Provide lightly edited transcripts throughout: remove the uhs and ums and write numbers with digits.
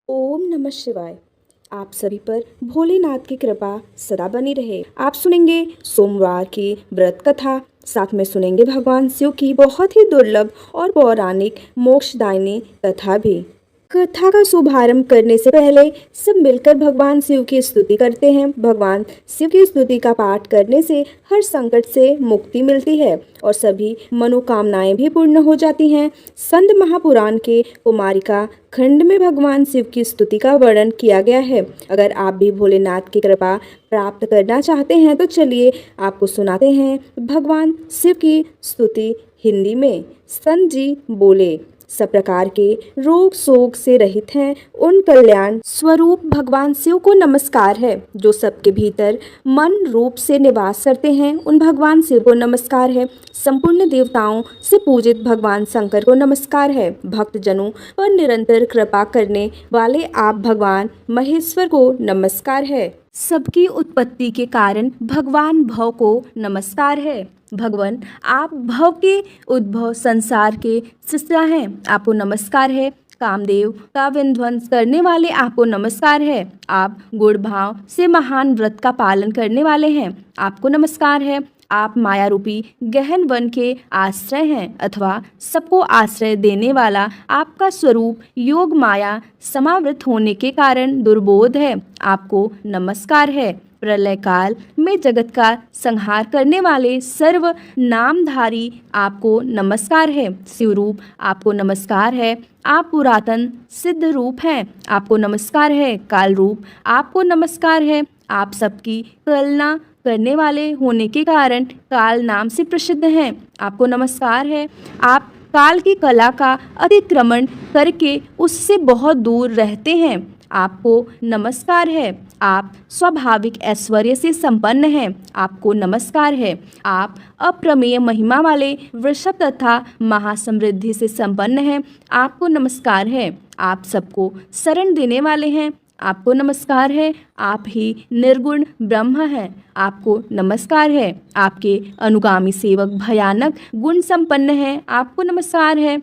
ओम नमः शिवाय। आप सभी पर भोलेनाथ की कृपा सदा बनी रहे। आप सुनेंगे सोमवार की व्रत कथा, साथ में सुनेंगे भगवान शिव की बहुत ही दुर्लभ और पौराणिक मोक्षदायिनी कथा भी। कथा का शुभारंभ करने से पहले सब मिलकर भगवान शिव की स्तुति करते हैं। भगवान शिव की स्तुति का पाठ करने से हर संकट से मुक्ति मिलती है और सभी मनोकामनाएं भी पूर्ण हो जाती हैं। संत महापुराण के कुमारिका खंड में भगवान शिव की स्तुति का वर्णन किया गया है। अगर आप भी भोलेनाथ की कृपा प्राप्त करना चाहते हैं तो चलिए आपको सुनाते हैं भगवान शिव की स्तुति हिंदी में। संत जी बोले, सब प्रकार के रोग शोक से रहित हैं, उन कल्याण स्वरूप भगवान शिव को नमस्कार है। जो सबके भीतर मन रूप से निवास करते हैं, उन भगवान शिव को नमस्कार है। संपूर्ण देवताओं से पूजित भगवान शंकर को नमस्कार है। भक्त जनों पर निरंतर कृपा करने वाले आप भगवान महेश्वर को नमस्कार है। सबकी उत्पत्ति के कारण भगवान भव को नमस्कार है। भगवान आप भव के उद्भव संसार के सृष्टा हैं, आपको नमस्कार है। कामदेव का विध्वंस करने वाले आपको नमस्कार है। आप गुण भाव से महान व्रत का पालन करने वाले हैं, आपको नमस्कार है। आप माया रूपी गहन वन के आश्रय हैं अथवा सबको आश्रय देने वाला आपका स्वरूप योग माया समावृत होने के कारण दुर्बोध है, आपको नमस्कार है। प्रलय काल में जगत का संहार करने वाले सर्व नामधारी आपको नमस्कार है। शिवरूप आपको नमस्कार है। आप पुरातन सिद्ध रूप हैं, आपको नमस्कार है। काल रूप आपको नमस्कार है। आप सबकी कलना करने वाले होने के कारण काल नाम से प्रसिद्ध हैं, आपको नमस्कार है। आप काल की कला का अतिक्रमण करके उससे बहुत दूर रहते हैं, आपको नमस्कार है। आप स्वाभाविक ऐश्वर्य से संपन्न हैं, आपको नमस्कार है। आप अप्रमेय महिमा वाले वृषभ तथा महासमृद्धि से संपन्न हैं, आपको नमस्कार है। आप सबको शरण देने वाले हैं, आपको नमस्कार है। आप ही निर्गुण ब्रह्म हैं, आपको नमस्कार है। आपके अनुगामी सेवक भयानक गुण संपन्न हैं, आपको नमस्कार है।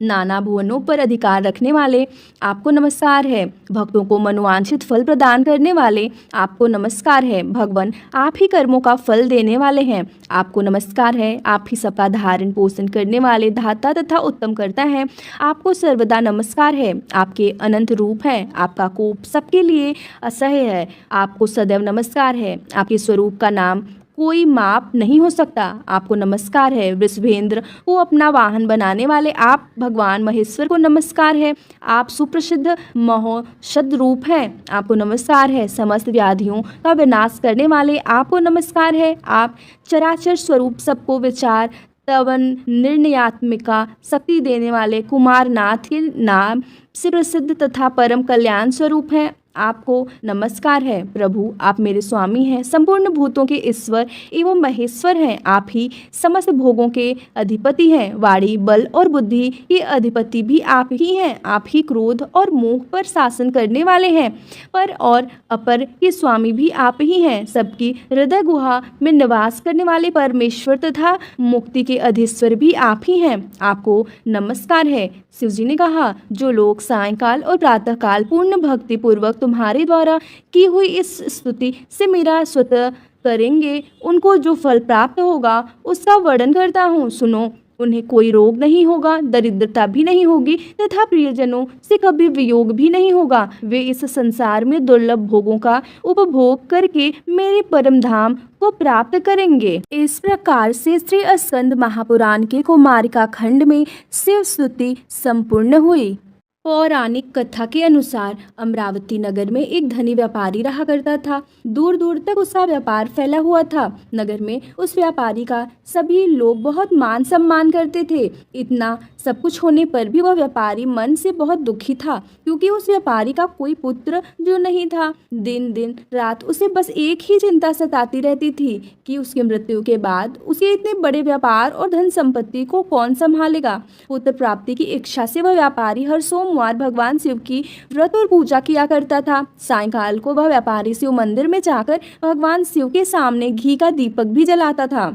नाना भुवनों पर अधिकार रखने वाले आपको नमस्कार है। भक्तों को मनोवांछित फल प्रदान करने वाले आपको नमस्कार है। भगवान आप ही कर्मों का फल देने वाले हैं, आपको नमस्कार है। आप ही सबका धारण पोषण करने वाले धाता तथा उत्तम करता है, आपको सर्वदा नमस्कार है। आपके अनंत रूप हैं, आपका कोप सबके लिए असह्य है, आपको सदैव नमस्कार है। आपके स्वरूप का नाम कोई माप नहीं हो सकता, आपको नमस्कार है। वृषभेंद्र को अपना वाहन बनाने वाले आप भगवान महेश्वर को नमस्कार है। आप सुप्रसिद्ध महौषध रूप हैं, आपको नमस्कार है। समस्त व्याधियों का विनाश करने वाले आपको नमस्कार है। आप चराचर स्वरूप सबको विचार तवन निर्णयात्मिका शक्ति देने वाले कुमारनाथ के नाम से प्रसिद्ध तथा परम कल्याण स्वरूप हैं, आपको नमस्कार है। प्रभु आप मेरे स्वामी हैं, संपूर्ण भूतों के ईश्वर एवं महेश्वर हैं। आप ही समस्त भोगों के अधिपति हैं। वाणी बल और बुद्धि के अधिपति भी आप ही हैं। आप ही क्रोध और मोह पर शासन करने वाले हैं। पर और अपर के स्वामी भी आप ही हैं। सबकी हृदय गुहा में निवास करने वाले परमेश्वर तथा मुक्ति के अधीश्वर भी आप ही हैं, आपको नमस्कार है। शिव जी ने कहा, जो लोग सायंकाल और प्रातःकाल पूर्ण भक्ति पूर्वक तुम्हारे द्वारा की हुई इस स्तुति से मेरा स्वतः करेंगे, उनको जो फल प्राप्त होगा उसका वर्णन करता हूँ, सुनो। उन्हें कोई रोग नहीं होगा, दरिद्रता भी नहीं होगी तथा प्रियजनों से कभी वियोग भी नहीं होगा। वे इस संसार में दुर्लभ भोगों का उपभोग करके मेरे परम धाम को प्राप्त करेंगे। इस प्रकार से श्री स्कंद महापुराण के कुमारिका खंड में शिव स्तुति संपूर्ण हुई। पौराणिक कथा के अनुसार अमरावती नगर में एक धनी व्यापारी रहा करता था। दूर दूर तक उसका व्यापार फैला हुआ था। नगर में उस व्यापारी का सभी लोग बहुत मान सम्मान करते थे। इतना सब कुछ होने पर भी वह व्यापारी मन से बहुत दुखी था, क्योंकि उस व्यापारी का कोई पुत्र जो नहीं था। दिन दिन रात उसे बस एक ही चिंता सताती रहती थी कि उसकी मृत्यु के बाद उसके इतने बड़े व्यापार और धन संपत्ति को कौन संभालेगा। पुत्र प्राप्ति की इच्छा से वह व्यापारी हर सोमवार भगवान शिव की व्रत और पूजा किया करता था। सायंकाल को वह व्यापारी शिव मंदिर में जाकर भगवान शिव के सामने घी का दीपक भी जलाता था।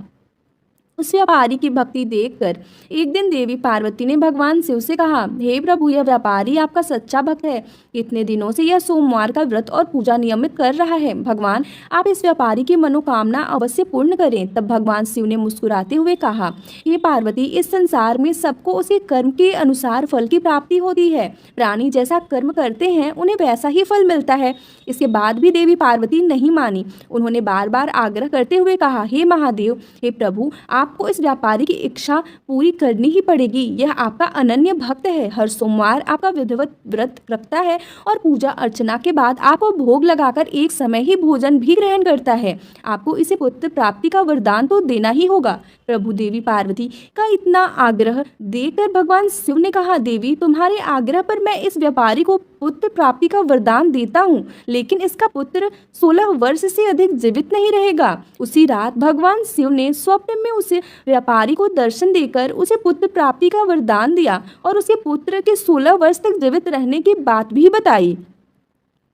उस व्यापारी की भक्ति देखकर एक दिन देवी पार्वती ने भगवान शिव से कहा, हे प्रभु, यह व्यापारी आपका सच्चा भक्त है। इतने दिनों से यह सोमवार का व्रत और पूजा नियमित कर रहा है। भगवान, आप इस व्यापारी की मनोकामना अवश्य पूर्ण करें। तब भगवान शिव ने मुस्कुराते हुए कहा, हे पार्वती, इस संसार में सबको उसके कर्म के अनुसार फल की प्राप्ति होती है। प्राणी जैसा कर्म करते हैं उन्हें वैसा ही फल मिलता है। इसके बाद भी देवी पार्वती नहीं मानी। उन्होंने बार बार आग्रह करते हुए कहा, हे महादेव, हे प्रभु, आपको इस व्यापारी की इच्छा पूरी करनी ही पड़ेगी। यह आपका अनन्य भक्त है, हर सोमवार आपका विधिवत व्रत रखता है और पूजा अर्चना के बाद आपको भोग लगाकर एक समय ही भोजन भी ग्रहण करता है। आपको इसे पुत्र प्राप्ति का वरदान तो देना ही होगा। प्रभु देवी पार्वती का इतना आग्रह देखकर भगवान शिव ने कहा, देवी, तुम्हारे आग्रह पर मैं इस व्यापारी को पुत्र प्राप्ति का वरदान देता हूँ, लेकिन इसका पुत्र 16 वर्ष से अधिक जीवित नहीं रहेगा। उसी रात भगवान शिव ने स्वप्न में उसे व्यापारी को दर्शन देकर उसे पुत्र प्राप्ति का वरदान दिया और उसके पुत्र के 16 वर्ष तक जीवित रहने की बात भी बताई।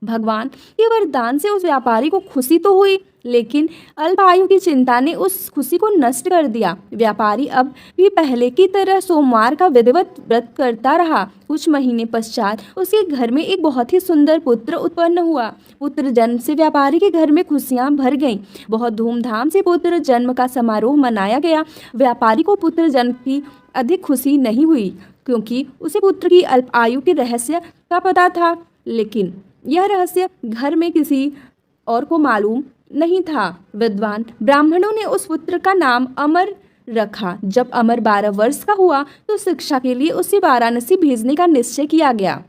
भगवान के वरदान से उस व्यापारी को खुशी तो हुई, लेकिन अल्पायु की चिंता ने उस खुशी को नष्ट कर दिया। व्यापारी अब भी पहले की तरह सोमवार का विधिवत व्रत करता रहा। कुछ महीने पश्चात उसके घर में एक बहुत ही सुंदर पुत्र उत्पन्न हुआ। पुत्र जन्म से व्यापारी के घर में खुशियां भर गईं। बहुत धूमधाम से पुत्र जन्म का समारोह मनाया गया। व्यापारी को पुत्र जन्म की अधिक खुशी नहीं हुई, क्योंकि उसे पुत्र की अल्प आयु के रहस्य का पता था, लेकिन यह रहस्य घर में किसी और को मालूम नहीं था। विद्वान ब्राह्मणों ने उस पुत्र का नाम अमर रखा। जब अमर 12 वर्ष का हुआ तो शिक्षा के लिए उसे वाराणसी भेजने का निश्चय किया गया।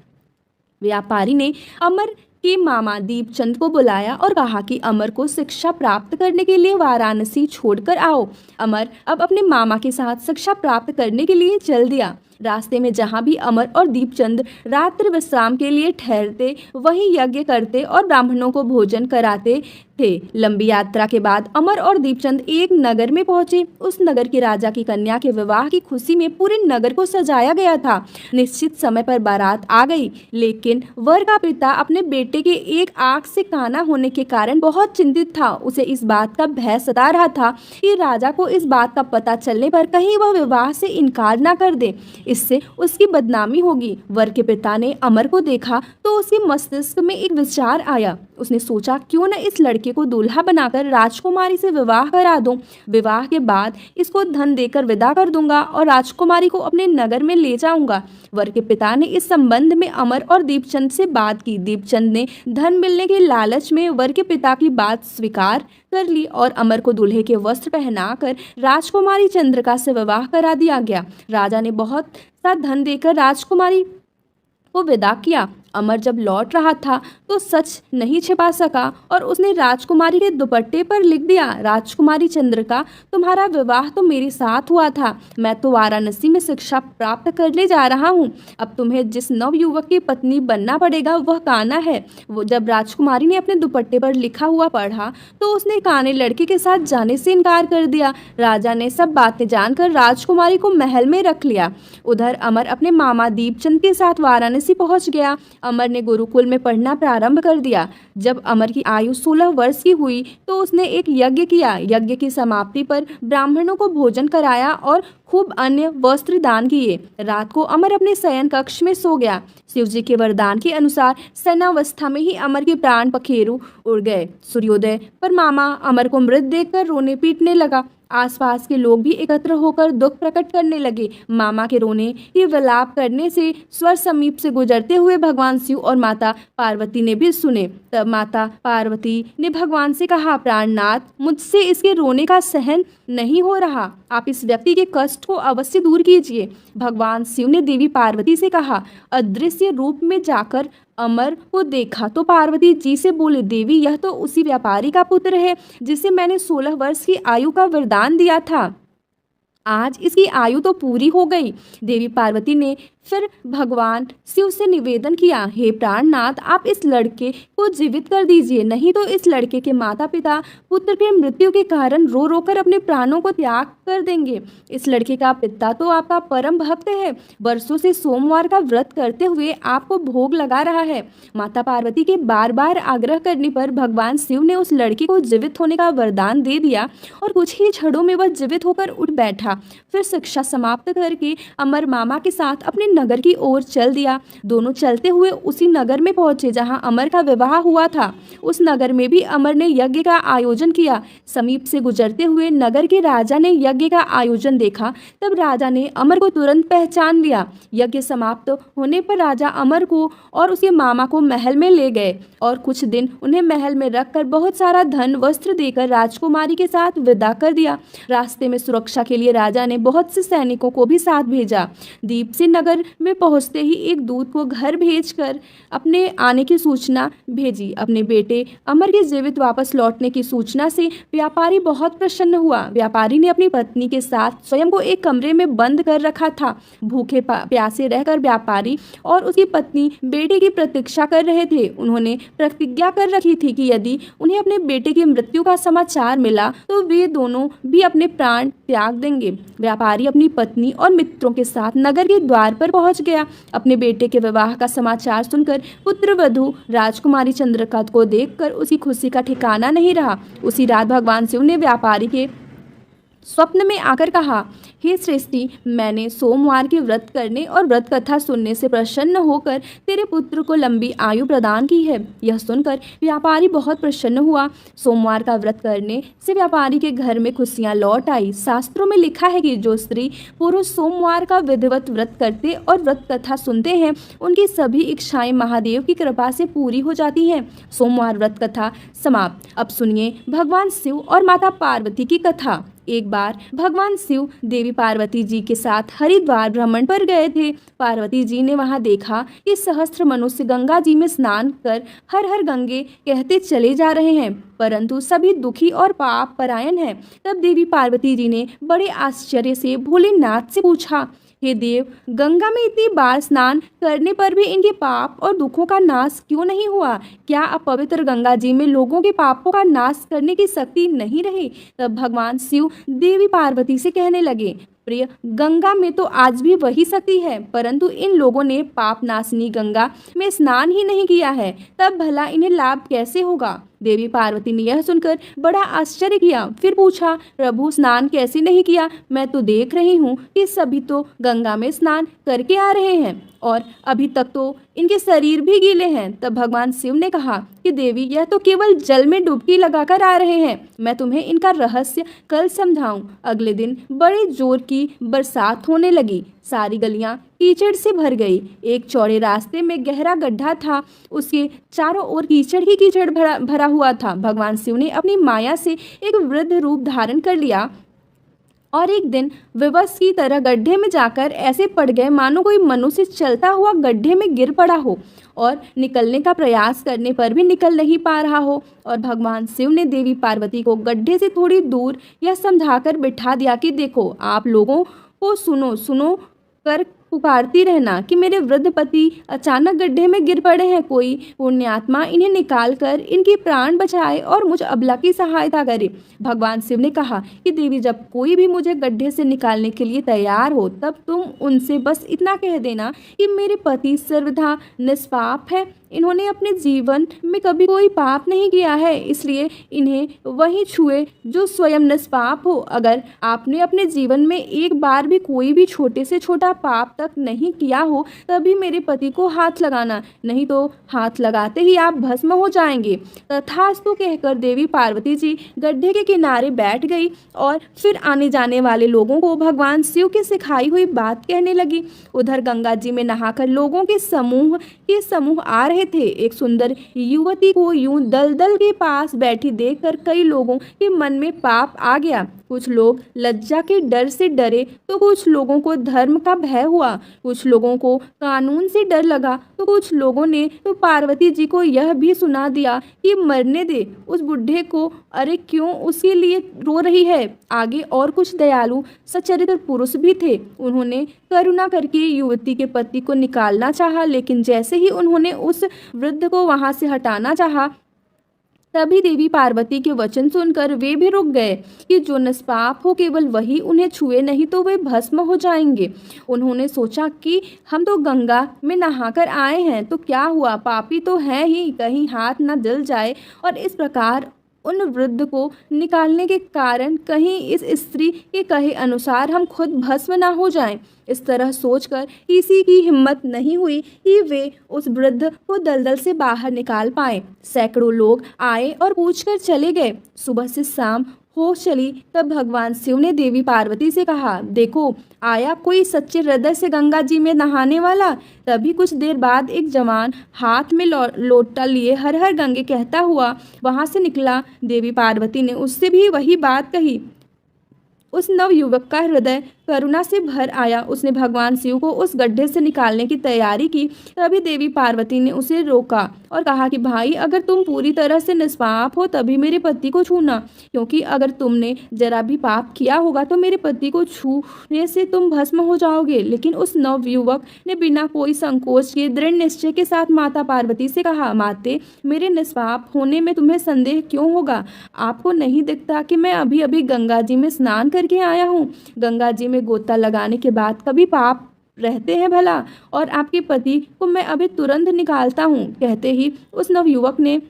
व्यापारी ने अमर के मामा दीपचंद को बुलाया और कहा कि अमर को शिक्षा प्राप्त करने के लिए वाराणसी छोड़कर आओ। अमर अब अपने मामा के साथ शिक्षा प्राप्त करने के लिए चल दिया। रास्ते में जहाँ भी अमर और दीपचंद रात्रि विश्राम के लिए ठहरते, वहीं यज्ञ करते और ब्राह्मणों को भोजन कराते थे। लंबी यात्रा के बाद अमर और दीपचंद एक नगर में पहुंचे। उस नगर के राजा की कन्या के विवाह की खुशी में पूरे नगर को सजाया गया था। निश्चित समय पर बारात आ गई, लेकिन वर का पिता अपने बेटे के एक आंख से काना होने के कारण बहुत चिंतित था। उसे इस बात का भय सता रहा था कि राजा को इस बात का पता चलने पर कहीं वह विवाह से इनकार न कर दे, इससे उसकी बदनामी होगी। वर के पिता ने अमर को देखा तो उसके मस्तिष्क में एक विचार आया। उसने सोचा, क्यों न इस लड़के को दूल्हा बनाकर राजकुमारी से विवाह करा दूं। विवाह के बाद इसको धन देकर विदा कर दूंगा और राजकुमारी को अपने नगर में ले जाऊंगा। वर के पिता ने इस संबंध में अमर और दीपचंद से बात की। दीपचंद ने धन मिलने के लालच में वर के पिता की बात स्वीकार कर ली और अमर को दूल्हे के वस्त्र पहनाकर राजकुमारी चंद्रिका से विवाह करा दिया गया। राजा ने बहुत सा धन देकर राजकुमारी को विदा किया। अमर जब लौट रहा था तो सच नहीं छिपा सका और उसने राजकुमारी के दुपट्टे पर लिख दिया, राजकुमारी चंद्रिका, तुम्हारा विवाह तो मेरे साथ हुआ था। मैं तो वाराणसी में शिक्षा प्राप्त करने जा रहा हूँ। अब तुम्हें जिस नवयुवक की पत्नी बनना पड़ेगा वह काना है। वो जब राजकुमारी ने अपने दुपट्टे पर लिखा हुआ पढ़ा तो उसने काने लड़के के साथ जाने से इनकार कर दिया। राजा ने सब बातें जानकर राजकुमारी को महल में रख लिया। उधर अमर अपने मामा दीपचंद के साथ वाराणसी पहुंच गया। अमर ने गुरुकुल में पढ़ना प्रारंभ कर दिया। जब अमर की आयु 16 वर्ष की हुई तो उसने एक यज्ञ किया। यज्ञ की समाप्ति पर ब्राह्मणों को भोजन कराया और खूब अन्य वस्त्र दान किए। रात को अमर अपने शयन कक्ष में सो गया। शिवजी के वरदान के अनुसार शयनावस्था में ही अमर के प्राण पखेरु उड़ गए। सूर्योदय पर मामा अमर को मृत देखकर रोने पीटने लगा। आसपास के लोग भी एकत्र होकर दुख प्रकट करने लगे। मामा के रोने की विलाप करने से स्वर समीप से गुजरते हुए भगवान शिव और माता पार्वती ने भी सुने। तब माता पार्वती ने भगवान से कहा, प्राणनाथ, मुझसे इसके रोने का सहन नहीं हो रहा। आप इस व्यक्ति के कष्ट को अवश्य दूर कीजिए। भगवान शिव ने देवी पार्वती से कहा। अदृश्य रूप में जाकर अमर को देखा तो पार्वती जी से बोले, देवी, यह तो उसी व्यापारी का पुत्र है जिसे मैंने 16 वर्ष की आयु का वरदान दिया था। आज इसकी आयु तो पूरी हो गई। देवी पार्वती ने फिर भगवान शिव से निवेदन किया, हे प्राणनाथ, आप इस लड़के को जीवित कर दीजिए, नहीं तो इस लड़के के माता पिता पुत्र की मृत्यु के कारण रो रो कर अपने प्राणों को त्याग कर देंगे। इस लड़के का पिता तो आपका परम भक्त है, वर्षों से सोमवार का व्रत करते हुए आपको भोग लगा रहा है। माता पार्वती के बार बार आग्रह करने पर भगवान शिव ने उस लड़के को जीवित होने का वरदान दे दिया और कुछ ही क्षणों में वह जीवित होकर उठ बैठा। फिर शिक्षा समाप्त करके अमर मामा के साथ अपने नगर की ओर चल दिया। दोनों चलते हुए उसी नगर में पहुंचे जहां अमर का विवाह हुआ था। उस नगर में भी अमर ने यज्ञ का आयोजन किया। समीप से गुजरते हुए नगर के राजा ने यज्ञ का आयोजन देखा। तब राजा ने अमर को तुरंत पहचान लिया। यज्ञ समाप्त होने पर राजा अमर को और उसके मामा को महल में ले गए और कुछ दिन उन्हें महल में रखकर बहुत सारा धन वस्त्र देकर राजकुमारी के साथ विदा कर दिया। रास्ते में सुरक्षा के लिए राजा ने बहुत से सैनिकों को भी साथ भेजा। दीपसी नगर में पहुंचते ही एक दूत को घर भेजकर अपने आने की सूचना भेजी। अपने बेटे अमर के जीवित वापस लौटने की सूचना से व्यापारी बहुत प्रसन्न हुआ। व्यापारी ने अपनी पत्नी के साथ स्वयं को एक कमरे में बंद कर रखा था। भूखे प्यासे रहकर व्यापारी और उसकी पत्नी बेटे की प्रतीक्षा कर रहे थे। उन्होंने प्रतिज्ञा कर रखी थी कि यदि उन्हें अपने बेटे की मृत्यु का समाचार मिला तो वे दोनों भी अपने प्राण त्याग देंगे। व्यापारी अपनी पत्नी और मित्रों के साथ नगर के द्वार पर पहुंच गया। अपने बेटे के विवाह का समाचार सुनकर पुत्रवधू राजकुमारी चंद्रकला को देखकर उसकी खुशी का ठिकाना नहीं रहा। उसी रात भगवान शिव ने व्यापारी के स्वप्न में आकर कहा, हे सृष्टि, मैंने सोमवार के व्रत करने और व्रत कथा सुनने से प्रसन्न होकर तेरे पुत्र को लंबी आयु प्रदान की है। यह सुनकर व्यापारी बहुत प्रसन्न हुआ। सोमवार का व्रत करने से व्यापारी के घर में खुशियां लौट आई। शास्त्रों में लिखा है कि जो स्त्री पुरुष सोमवार का विधिवत व्रत करते और व्रत कथा सुनते हैं उनकी सभी इच्छाएं महादेव की कृपा से पूरी हो जाती हैं। सोमवार व्रत कथा समाप्त। अब सुनिए भगवान शिव और माता पार्वती की कथा। एक बार भगवान शिव देवी पार्वती जी के साथ हरिद्वार भ्रमण पर गए थे। पार्वती जी ने वहां देखा कि सहस्त्र मनुष्य गंगा जी में स्नान कर हर हर गंगे कहते चले जा रहे हैं, परंतु सभी दुखी और पाप परायण हैं। तब देवी पार्वती जी ने बड़े आश्चर्य से भोलेनाथ से पूछा, हे देव, गंगा में इतनी बार स्नान करने पर भी इनके पाप और दुखों का नाश क्यों नहीं हुआ? क्या अपवित्र गंगा जी में लोगों के पापों का नाश करने की शक्ति नहीं रही? तब भगवान शिव देवी पार्वती से कहने लगे, प्रिय, गंगा में तो आज भी वही शक्ति है, परंतु इन लोगों ने पाप नाशनी गंगा में स्नान ही नहीं किया है, तब भला इन्हें लाभ कैसे होगा? देवी पार्वती ने यह सुनकर बड़ा आश्चर्य किया। फिर पूछा, प्रभु, स्नान कैसे नहीं किया? मैं तो देख रही हूँ कि सभी तो गंगा में स्नान करके आ रहे हैं और अभी तक तो इनके शरीर भी गीले हैं। तब भगवान शिव ने कहा कि देवी, यह तो केवल जल में डुबकी लगाकर आ रहे हैं। मैं तुम्हें इनका रहस्य कल समझाऊं। अगले दिन बड़े जोर की बरसात होने लगी। सारी गलियां कीचड़ से भर गई। एक चौड़े रास्ते में गहरा गड्ढा था, उसके चारों ओर कीचड़ ही कीचड़ भरा हुआ था। भगवान शिव ने अपनी माया से एक वृद्ध रूप धारण कर लिया और एक दिन विवश की तरह गड्ढे में जाकर ऐसे पड़ गए मानो कोई मनुष्य चलता हुआ गड्ढे में गिर पड़ा हो और निकलने का प्रयास करने पर भी निकल नहीं पा रहा हो। और भगवान शिव ने देवी पार्वती को गड्ढे से थोड़ी दूर यह समझाकर बिठा दिया कि देखो, आप लोगों को सुनो सुनो कर पुकारती रहना कि मेरे वृद्ध पति अचानक गड्ढे में गिर पड़े हैं। कोई पुण्यात्मा इन्हें निकाल कर इनके प्राण बचाए और मुझ अबला की सहायता करे। भगवान शिव ने कहा कि देवी, जब कोई भी मुझे गड्ढे से निकालने के लिए तैयार हो तब तुम उनसे बस इतना कह देना कि मेरे पति सर्वथा निष्पाप है। इन्होंने अपने जीवन में कभी कोई पाप नहीं किया है, इसलिए इन्हें वही छुए जो स्वयं निष्पाप हो। अगर आपने अपने जीवन में एक बार भी कोई भी छोटे से छोटा पाप तक नहीं किया हो तभी मेरे पति को हाथ लगाना, नहीं तो हाथ लगाते ही आप भस्म हो जाएंगे। तथास्तु कहकर देवी पार्वती जी गड्ढे के किनारे बैठ गई और फिर आने जाने वाले लोगों को भगवान शिव की सिखाई हुई बात कहने लगी। उधर गंगा जी में नहाकर लोगों के समूह आ रहे थे। एक सुंदर युवती को यूं दलदल के पास बैठी देखकर कई लोगों के मन में पाप आ गया। कुछ लोग लज्जा के डर से डरे तो कुछ लोगों को धर्म का भय हुआ। होगा। कुछ लोगों को कानून से डर लगा तो कुछ लोगों ने तो पार्वती जी को यह भी सुना दिया कि मरने दे उस बुढ़े को, अरे क्यों उसके लिए रो रही है। आगे और कुछ दयालु सच्चरित्र पुरुष भी थे। उन्होंने करुणा करके युवती के पति को निकालना चाहा, लेकिन जैसे ही उन्होंने उस वृद्ध को वहां से हटाना चाहा, तभी देवी पार्वती के वचन सुनकर वे भी रुक गए कि जो निष्पाप हो केवल वही उन्हें छुए, नहीं तो वे भस्म हो जाएंगे। उन्होंने सोचा कि हम तो गंगा में नहाकर आए हैं तो क्या हुआ, पापी तो हैं ही, कहीं हाथ न जल जाए। और इस प्रकार उन वृद्ध को निकालने के कारण कहीं इस स्त्री के कहे अनुसार हम खुद भस्म ना हो जाएं। इस तरह सोचकर किसी की हिम्मत नहीं हुई कि वे उस वृद्ध को दलदल से बाहर निकाल पाए। सैकड़ों लोग आए और पूछकर चले गए। सुबह से शाम हो चली तब भगवान शिव ने देवी पार्वती से कहा, देखो आया कोई सच्चे हृदय से गंगा जी में नहाने वाला। तभी कुछ देर बाद एक जवान हाथ में लोटा लिए हर हर गंगे कहता हुआ वहां से निकला। देवी पार्वती ने उससे भी वही बात कही। उस नव युवक का हृदय करुणा से भर आया। उसने भगवान शिव को उस गड्ढे से निकालने की तैयारी की। तभी देवी पार्वती ने उसे रोका और कहा कि भाई, अगर तुम पूरी तरह से निष्पाप हो तभी मेरे पति को छूना, क्योंकि अगर तुमने जरा भी पाप किया होगा तो मेरे पति को छूने से तुम भस्म हो जाओगे। लेकिन उस नव युवक ने बिना कोई संकोच के दृढ़ निश्चय के साथ माता पार्वती से कहा, माते, मेरे निष्पाप होने में तुम्हें संदेह क्यों होगा? आपको नहीं दिखता कि मैं अभी अभी गंगा जी में स्नान करके आया हूँ? गंगा जी में गोता लगाने के बाद कभी पाप रहते हैं भला? और आपके पति को मैं अभी तुरंत निकालता हूँ। कहते ही उस नवयुवक ने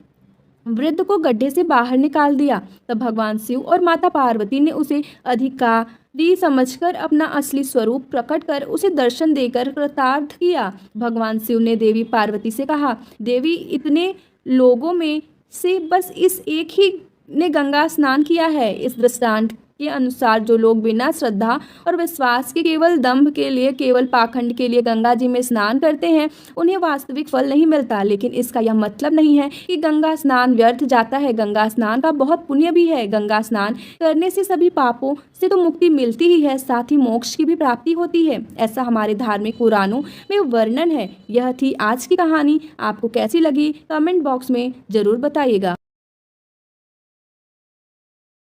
वृद्ध को गड्ढे से बाहर निकाल दिया। तब भगवान शिव और माता पार्वती ने उसे अधिकारी समझकर अपना असली स्वरूप प्रकट कर उसे दर्शन देकर कृतार्थ किया। भगवान शिव ने देवी पार्वती से कहा, देवी, इतने लोगों में से बस इस एक ही ने गंगा स्नान किया है। इस दृष्टांत के अनुसार जो लोग बिना श्रद्धा और विश्वास के केवल दंभ के लिए, केवल पाखंड के लिए गंगा जी में स्नान करते हैं, उन्हें वास्तविक फल नहीं मिलता। लेकिन इसका यह मतलब नहीं है कि गंगा स्नान व्यर्थ जाता है। गंगा स्नान का बहुत पुण्य भी है। गंगा स्नान करने से सभी पापों से तो मुक्ति मिलती ही है, साथ ही मोक्ष की भी प्राप्ति होती है। ऐसा हमारे धार्मिक पुराणों में वर्णन है। यह थी आज की कहानी। आपको कैसी लगी कमेंट बॉक्स में जरूर बताइएगा।